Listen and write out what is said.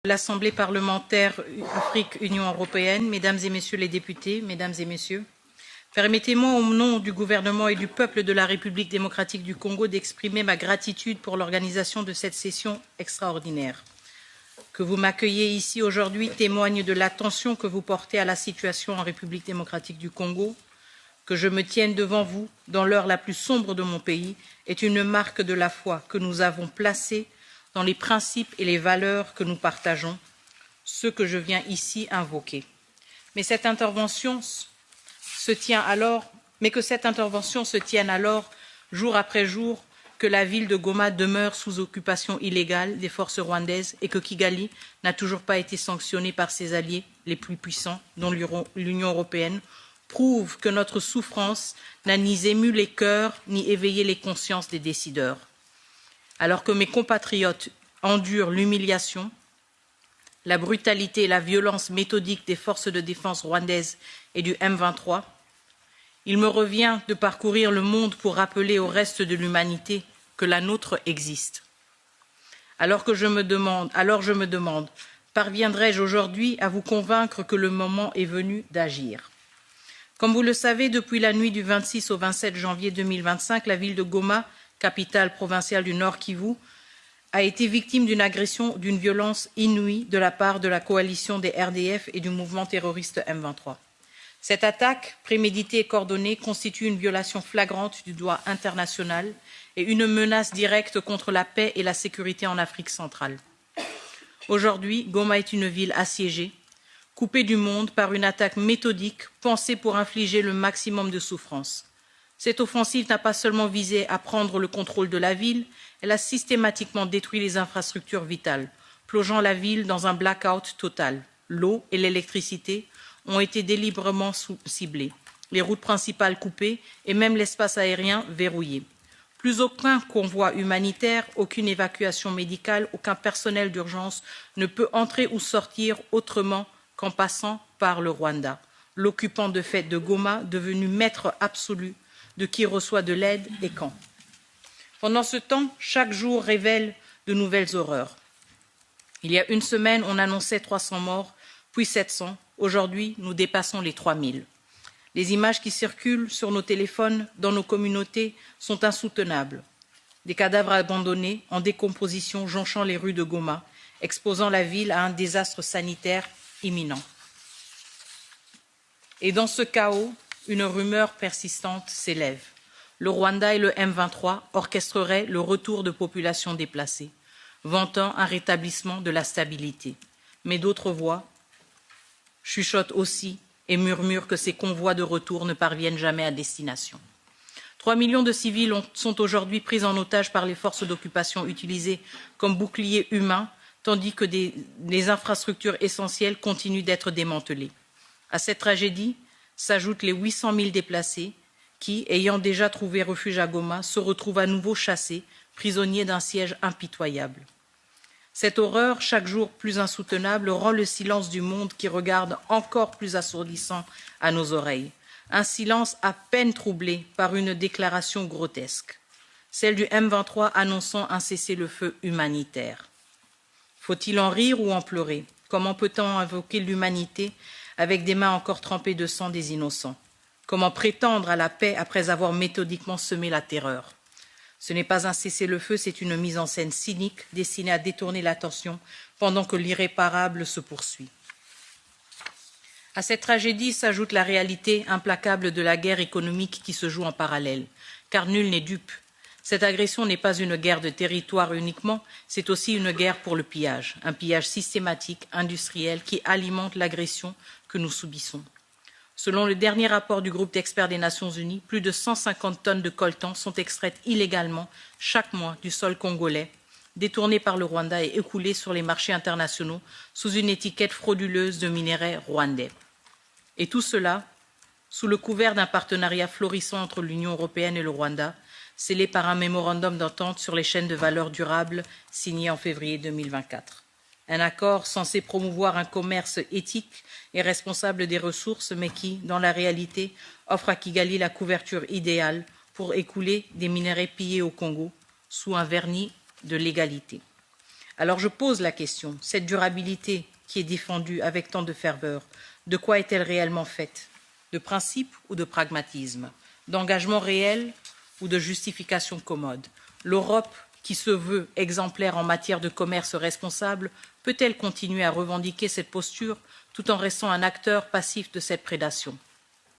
L'Assemblée parlementaire Afrique-Union européenne, Mesdames et Messieurs les députés, Mesdames et Messieurs, permettez-moi au nom du gouvernement et du peuple de la République démocratique du Congo d'exprimer ma gratitude pour l'organisation de cette session extraordinaire. Que vous m'accueillez ici aujourd'hui témoigne de l'attention que vous portez à la situation en République démocratique du Congo. Que je me tienne devant vous dans l'heure la plus sombre de mon pays est une marque de la foi que nous avons placée dans les principes et les valeurs que nous partageons, ceux que je viens ici invoquer. Mais que cette intervention se tienne alors, jour après jour, que la ville de Goma demeure sous occupation illégale des forces rwandaises et que Kigali n'a toujours pas été sanctionnée par ses alliés les plus puissants, dont l'Union européenne, prouve que notre souffrance n'a ni ému les cœurs ni éveillé les consciences des décideurs. Alors que mes compatriotes endurent l'humiliation, la brutalité et la violence méthodique des forces de défense rwandaises et du M23, il me revient de parcourir le monde pour rappeler au reste de l'humanité que la nôtre existe. Alors je me demande, parviendrai-je aujourd'hui à vous convaincre que le moment est venu d'agir? Comme vous le savez, depuis la nuit du 26 au 27 janvier 2025, la ville de Goma, capitale provinciale du Nord Kivu, a été victime d'une agression, d'une violence inouïe de la part de la coalition des RDF et du mouvement terroriste M23. Cette attaque, préméditée et coordonnée, constitue une violation flagrante du droit international et une menace directe contre la paix et la sécurité en Afrique centrale. Aujourd'hui, Goma est une ville assiégée, coupée du monde par une attaque méthodique pensée pour infliger le maximum de souffrance. Cette offensive n'a pas seulement visé à prendre le contrôle de la ville, elle a systématiquement détruit les infrastructures vitales, plongeant la ville dans un blackout total. L'eau et l'électricité ont été délibérément ciblées, les routes principales coupées et même l'espace aérien verrouillé. Plus aucun convoi humanitaire, aucune évacuation médicale, aucun personnel d'urgence ne peut entrer ou sortir autrement qu'en passant par le Rwanda, l'occupant de fait de Goma, devenu maître absolu de qui reçoit de l'aide et quand. Pendant ce temps, chaque jour révèle de nouvelles horreurs. Il y a une semaine, on annonçait 300 morts, puis 700. Aujourd'hui, nous dépassons les 3000. Les images qui circulent sur nos téléphones, dans nos communautés, sont insoutenables. Des cadavres abandonnés, en décomposition, jonchant les rues de Goma, exposant la ville à un désastre sanitaire imminent. Et dans ce chaos, une rumeur persistante s'élève. Le Rwanda et le M23 orchestreraient le retour de populations déplacées, vantant un rétablissement de la stabilité. Mais d'autres voix chuchotent aussi et murmurent que ces convois de retour ne parviennent jamais à destination. 3 millions de civils sont aujourd'hui pris en otage par les forces d'occupation utilisées comme boucliers humains, tandis que les infrastructures essentielles continuent d'être démantelées. À cette tragédie s'ajoutent les 800 000 déplacés qui, ayant déjà trouvé refuge à Goma, se retrouvent à nouveau chassés, prisonniers d'un siège impitoyable. Cette horreur, chaque jour plus insoutenable, rend le silence du monde qui regarde encore plus assourdissant à nos oreilles. Un silence à peine troublé par une déclaration grotesque, celle du M23 annonçant un cessez-le-feu humanitaire. Faut-il en rire ou en pleurer? Comment peut-on invoquer l'humanité avec des mains encore trempées de sang des innocents? Comment prétendre à la paix après avoir méthodiquement semé la terreur? Ce n'est pas un cessez-le-feu, c'est une mise en scène cynique destinée à détourner l'attention pendant que l'irréparable se poursuit. À cette tragédie s'ajoute la réalité implacable de la guerre économique qui se joue en parallèle, car nul n'est dupe. Cette agression n'est pas une guerre de territoire uniquement, c'est aussi une guerre pour le pillage, un pillage systématique, industriel, qui alimente l'agression que nous subissons. Selon le dernier rapport du groupe d'experts des Nations Unies, plus de 150 tonnes de coltan sont extraites illégalement chaque mois du sol congolais, détournées par le Rwanda et écoulées sur les marchés internationaux sous une étiquette frauduleuse de minerais rwandais. Et tout cela sous le couvert d'un partenariat florissant entre l'Union européenne et le Rwanda, scellé par un mémorandum d'entente sur les chaînes de valeur durables signé en février 2024. Un accord censé promouvoir un commerce éthique et responsable des ressources, mais qui, dans la réalité, offre à Kigali la couverture idéale pour écouler des minerais pillés au Congo sous un vernis de légalité. Alors je pose la question, cette durabilité qui est défendue avec tant de ferveur, de quoi est-elle réellement faite? De principe ou de pragmatisme? D'engagement réel ou de justification commode? L'Europe, qui se veut exemplaire en matière de commerce responsable, peut-elle continuer à revendiquer cette posture tout en restant un acteur passif de cette prédation?